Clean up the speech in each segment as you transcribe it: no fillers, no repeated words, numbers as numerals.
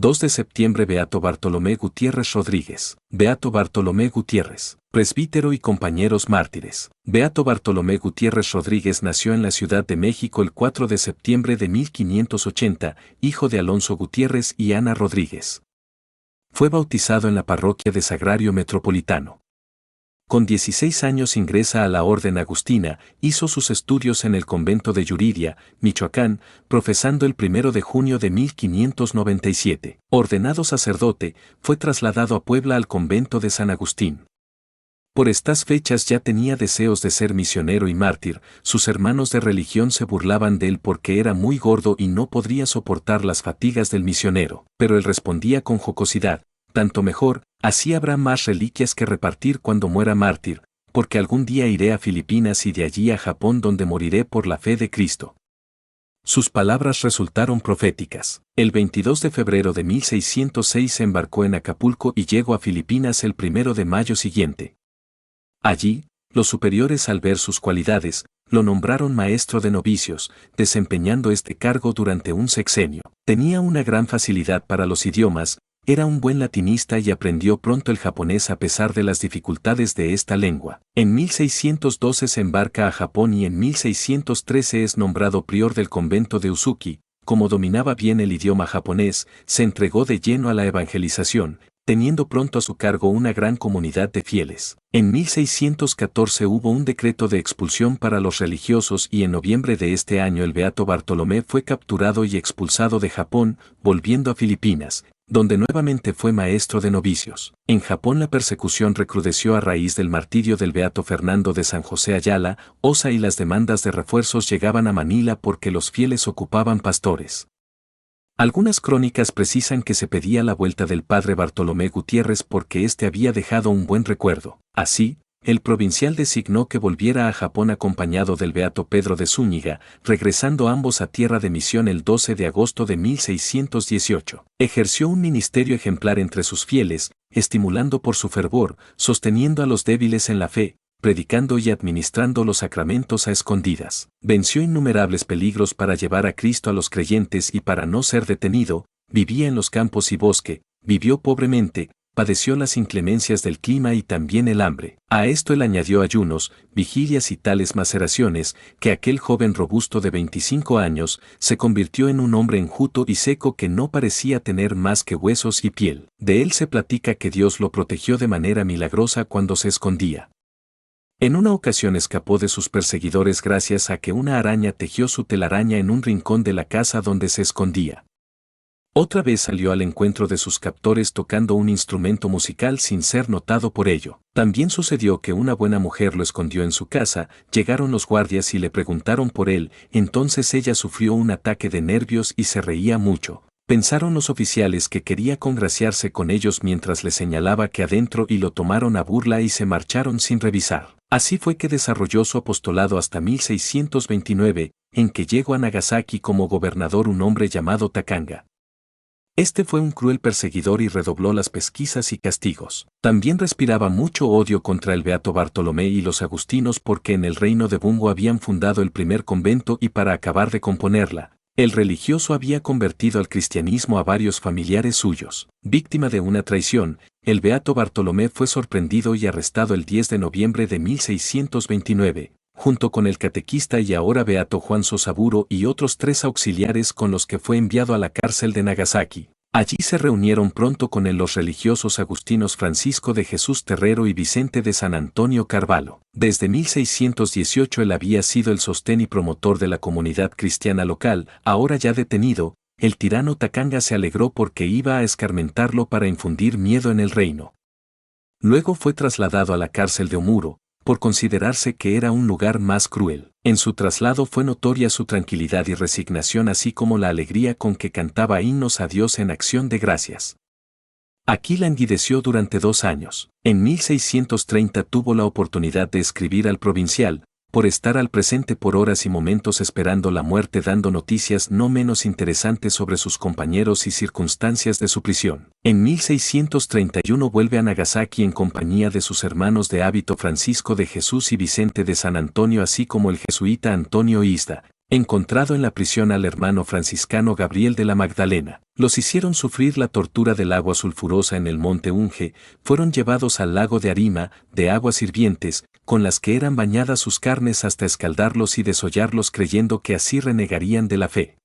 2 de septiembre Beato Bartolomé Gutiérrez Rodríguez. Beato Bartolomé Gutiérrez, presbítero y compañeros mártires. Beato Bartolomé Gutiérrez Rodríguez nació en la Ciudad de México el 4 de septiembre de 1580, hijo de Alonso Gutiérrez y Ana Rodríguez. Fue bautizado en la parroquia de Sagrario Metropolitano. Con 16 años ingresa a la Orden Agustina, hizo sus estudios en el convento de Yuriria, Michoacán, profesando el 1 de junio de 1597. Ordenado sacerdote, fue trasladado a Puebla al convento de San Agustín. Por estas fechas ya tenía deseos de ser misionero y mártir, sus hermanos de religión se burlaban de él porque era muy gordo y no podría soportar las fatigas del misionero, pero él respondía con jocosidad: tanto mejor, así habrá más reliquias que repartir cuando muera mártir, porque algún día iré a Filipinas y de allí a Japón donde moriré por la fe de Cristo. Sus palabras resultaron proféticas. El 22 de febrero de 1606 se embarcó en Acapulco y llegó a Filipinas el 1 de mayo siguiente. Allí, los superiores al ver sus cualidades, lo nombraron maestro de novicios, desempeñando este cargo durante un sexenio. Tenía una gran facilidad para los idiomas, era un buen latinista y aprendió pronto el japonés a pesar de las dificultades de esta lengua. En 1612 se embarca a Japón y en 1613 es nombrado prior del convento de Uzuki. Como dominaba bien el idioma japonés, se entregó de lleno a la evangelización, teniendo pronto a su cargo una gran comunidad de fieles. En 1614 hubo un decreto de expulsión para los religiosos y en noviembre de este año el Beato Bartolomé fue capturado y expulsado de Japón, volviendo a Filipinas, donde nuevamente fue maestro de novicios. En Japón la persecución recrudeció a raíz del martirio del Beato Fernando de San José Ayala, Osa y las demandas de refuerzos llegaban a Manila porque los fieles ocupaban pastores. Algunas crónicas precisan que se pedía la vuelta del padre Bartolomé Gutiérrez porque éste había dejado un buen recuerdo. Así, el provincial designó que volviera a Japón acompañado del beato Pedro de Zúñiga, regresando ambos a tierra de misión el 12 de agosto de 1618. Ejerció un ministerio ejemplar entre sus fieles, estimulando por su fervor, sosteniendo a los débiles en la fe, predicando y administrando los sacramentos a escondidas. Venció innumerables peligros para llevar a Cristo a los creyentes y para no ser detenido, vivía en los campos y bosque, vivió pobremente, padeció las inclemencias del clima y también el hambre. A esto él añadió ayunos, vigilias y tales maceraciones, que aquel joven robusto de 25 años se convirtió en un hombre enjuto y seco que no parecía tener más que huesos y piel. De él se platica que Dios lo protegió de manera milagrosa cuando se escondía. En una ocasión escapó de sus perseguidores gracias a que una araña tejió su telaraña en un rincón de la casa donde se escondía. Otra vez salió al encuentro de sus captores tocando un instrumento musical sin ser notado por ello. También sucedió que una buena mujer lo escondió en su casa, llegaron los guardias y le preguntaron por él, entonces ella sufrió un ataque de nervios y se reía mucho. Pensaron los oficiales que quería congraciarse con ellos mientras le señalaba que adentro y lo tomaron a burla y se marcharon sin revisar. Así fue que desarrolló su apostolado hasta 1629, en que llegó a Nagasaki como gobernador un hombre llamado Takanga. Este fue un cruel perseguidor y redobló las pesquisas y castigos. También respiraba mucho odio contra el Beato Bartolomé y los agustinos porque en el reino de Bungo habían fundado el primer convento y para acabar de componerla, el religioso había convertido al cristianismo a varios familiares suyos. Víctima de una traición, el Beato Bartolomé fue sorprendido y arrestado el 10 de noviembre de 1629. Junto con el catequista y ahora beato Juan Sosaburo y otros 3 auxiliares con los que fue enviado a la cárcel de Nagasaki. Allí se reunieron pronto con él los religiosos agustinos Francisco de Jesús Terrero y Vicente de San Antonio Carvalho. Desde 1618 él había sido el sostén y promotor de la comunidad cristiana local, ahora ya detenido, el tirano Takanga se alegró porque iba a escarmentarlo para infundir miedo en el reino. Luego fue trasladado a la cárcel de Omuro, por considerarse que era un lugar más cruel. En su traslado fue notoria su tranquilidad y resignación así como la alegría con que cantaba himnos a Dios en acción de gracias. Aquí languideció durante 2 años. En 1630 tuvo la oportunidad de escribir al provincial, por estar al presente por horas y momentos esperando la muerte dando noticias no menos interesantes sobre sus compañeros y circunstancias de su prisión. En 1631 vuelve a Nagasaki en compañía de sus hermanos de hábito Francisco de Jesús y Vicente de San Antonio así como el jesuita Antonio Isda, Encontrado en la prisión al hermano franciscano Gabriel de la Magdalena, los hicieron sufrir la tortura del agua sulfurosa en el monte Unge, fueron llevados al lago de Arima, de aguas hirvientes, con las que eran bañadas sus carnes hasta escaldarlos y desollarlos creyendo que así renegarían de la fe.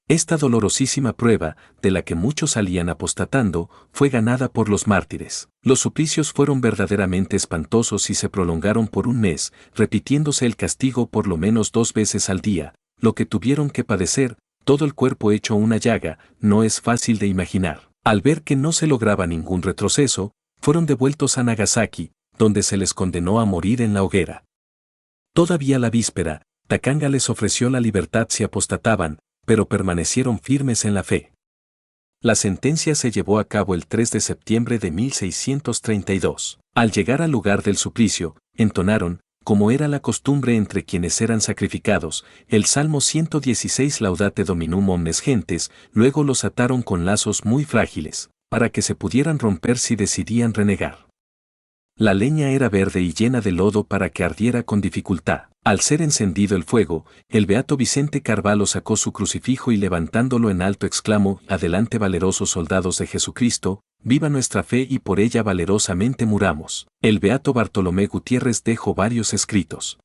Esta dolorosísima prueba, de la que muchos salían apostatando, fue ganada por los mártires. Los suplicios fueron verdaderamente espantosos y se prolongaron por un mes, repitiéndose el castigo por lo menos 2 veces al día. Lo que tuvieron que padecer, todo el cuerpo hecho una llaga, no es fácil de imaginar. Al ver que no se lograba ningún retroceso, fueron devueltos a Nagasaki, donde se les condenó a morir en la hoguera. Todavía la víspera, Takanga les ofreció la libertad si apostataban, pero permanecieron firmes en la fe. La sentencia se llevó a cabo el 3 de septiembre de 1632. Al llegar al lugar del suplicio, entonaron, como era la costumbre entre quienes eran sacrificados, el Salmo 116 Laudate Dominum omnes gentes, luego los ataron con lazos muy frágiles, para que se pudieran romper si decidían renegar. La leña era verde y llena de lodo para que ardiera con dificultad. Al ser encendido el fuego, el beato Vicente Carvalho sacó su crucifijo y levantándolo en alto exclamó: «Adelante valerosos soldados de Jesucristo, viva nuestra fe y por ella valerosamente muramos». El beato Bartolomé Gutiérrez dejó varios escritos.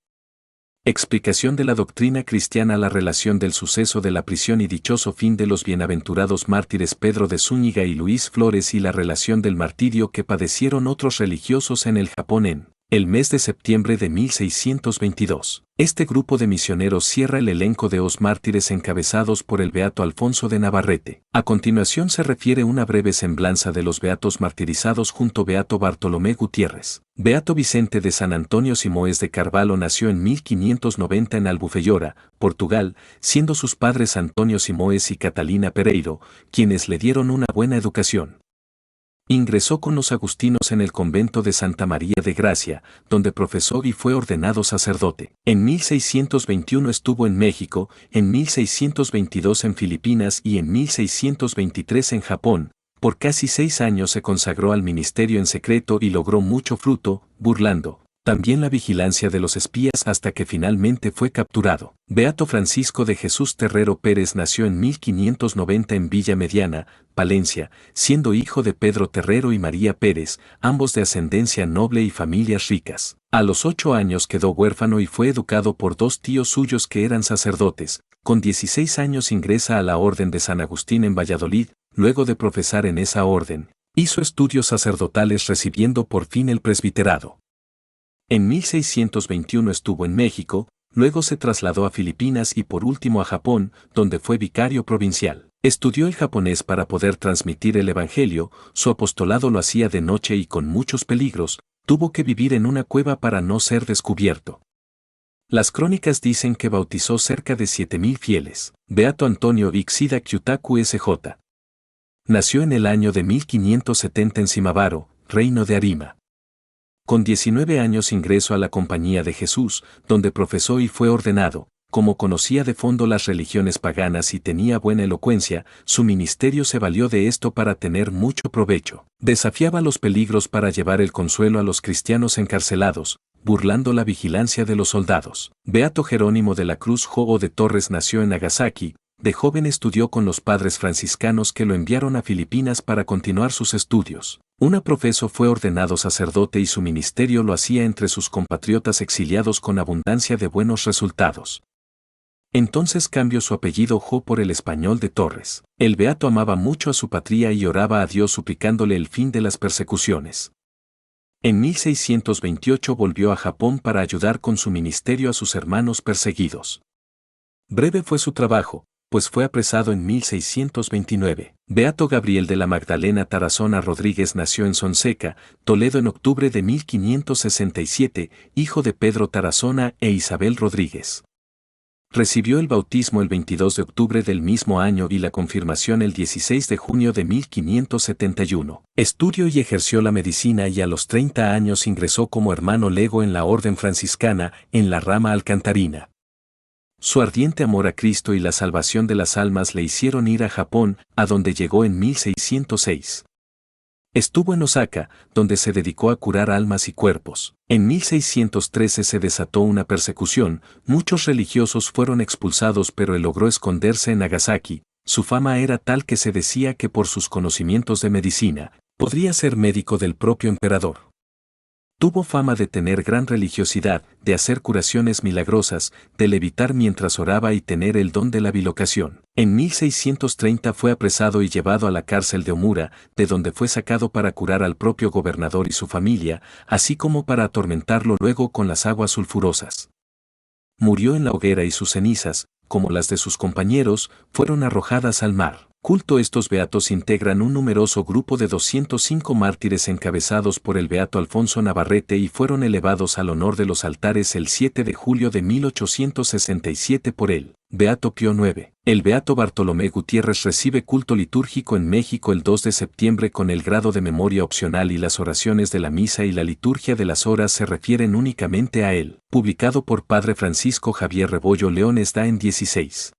Explicación de la doctrina cristiana. La relación del suceso de la prisión y dichoso fin de los bienaventurados mártires Pedro de Zúñiga y Luis Flores y la relación del martirio que padecieron otros religiosos en el Japón en el mes de septiembre de 1622. Este grupo de misioneros cierra el elenco de los mártires encabezados por el beato Alfonso de Navarrete. A continuación se refiere una breve semblanza de los beatos martirizados junto a beato Bartolomé Gutiérrez. Beato Vicente de San Antonio Simões de Carvalho nació en 1590 en Albufeira, Portugal, siendo sus padres Antonio Simões y Catalina Pereiro, quienes le dieron una buena educación. Ingresó con los agustinos en el convento de Santa María de Gracia, donde profesó y fue ordenado sacerdote. En 1621 estuvo en México, en 1622 en Filipinas y en 1623 en Japón. Por casi 6 años se consagró al ministerio en secreto y logró mucho fruto, burlando también la vigilancia de los espías hasta que finalmente fue capturado. Beato Francisco de Jesús Terrero Pérez nació en 1590 en Villa Mediana, Palencia, siendo hijo de Pedro Terrero y María Pérez, ambos de ascendencia noble y familias ricas. A los 8 años quedó huérfano y fue educado por 2 tíos suyos que eran sacerdotes. Con 16 años ingresa a la Orden de San Agustín en Valladolid, luego de profesar en esa orden, hizo estudios sacerdotales recibiendo por fin el presbiterado. En 1621 estuvo en México, luego se trasladó a Filipinas y por último a Japón, donde fue vicario provincial. Estudió el japonés para poder transmitir el evangelio, su apostolado lo hacía de noche y con muchos peligros, tuvo que vivir en una cueva para no ser descubierto. Las crónicas dicen que bautizó cerca de 7,000 fieles. Beato Antonio Ixida Kyutaku S.J. Nació en el año de 1570 en Shimabaro, reino de Arima. Con 19 años ingresó a la Compañía de Jesús, donde profesó y fue ordenado. Como conocía de fondo las religiones paganas y tenía buena elocuencia, su ministerio se valió de esto para tener mucho provecho. Desafiaba los peligros para llevar el consuelo a los cristianos encarcelados, burlando la vigilancia de los soldados. Beato Jerónimo de la Cruz Jobo de Torres nació en Nagasaki. De joven estudió con los padres franciscanos que lo enviaron a Filipinas para continuar sus estudios. Un profeso fue ordenado sacerdote y su ministerio lo hacía entre sus compatriotas exiliados con abundancia de buenos resultados. Entonces cambió su apellido Jo por el español de Torres. El beato amaba mucho a su patria y oraba a Dios suplicándole el fin de las persecuciones. En 1628 volvió a Japón para ayudar con su ministerio a sus hermanos perseguidos. Breve fue su trabajo, pues fue apresado en 1629. Beato Gabriel de la Magdalena Tarazona Rodríguez nació en Sonseca, Toledo en octubre de 1567, hijo de Pedro Tarazona e Isabel Rodríguez. Recibió el bautismo el 22 de octubre del mismo año y la confirmación el 16 de junio de 1571. Estudió y ejerció la medicina y a los 30 años ingresó como hermano lego en la Orden Franciscana, en la rama alcantarina. Su ardiente amor a Cristo y la salvación de las almas le hicieron ir a Japón, a donde llegó en 1606. Estuvo en Osaka, donde se dedicó a curar almas y cuerpos. En 1613 se desató una persecución, muchos religiosos fueron expulsados, pero él logró esconderse en Nagasaki. Su fama era tal que se decía que por sus conocimientos de medicina, podría ser médico del propio emperador. Tuvo fama de tener gran religiosidad, de hacer curaciones milagrosas, de levitar mientras oraba y tener el don de la bilocación. En 1630 fue apresado y llevado a la cárcel de Omura, de donde fue sacado para curar al propio gobernador y su familia, así como para atormentarlo luego con las aguas sulfurosas. Murió en la hoguera y sus cenizas, como las de sus compañeros, fueron arrojadas al mar. Estos beatos integran un numeroso grupo de 205 mártires encabezados por el beato Alfonso Navarrete y fueron elevados al honor de los altares el 7 de julio de 1867 por él, Beato Pío IX. El beato Bartolomé Gutiérrez recibe culto litúrgico en México el 2 de septiembre con el grado de memoria opcional y las oraciones de la misa y la liturgia de las horas se refieren únicamente a él. Publicado por Padre Francisco Javier Rebollo León, está en 16.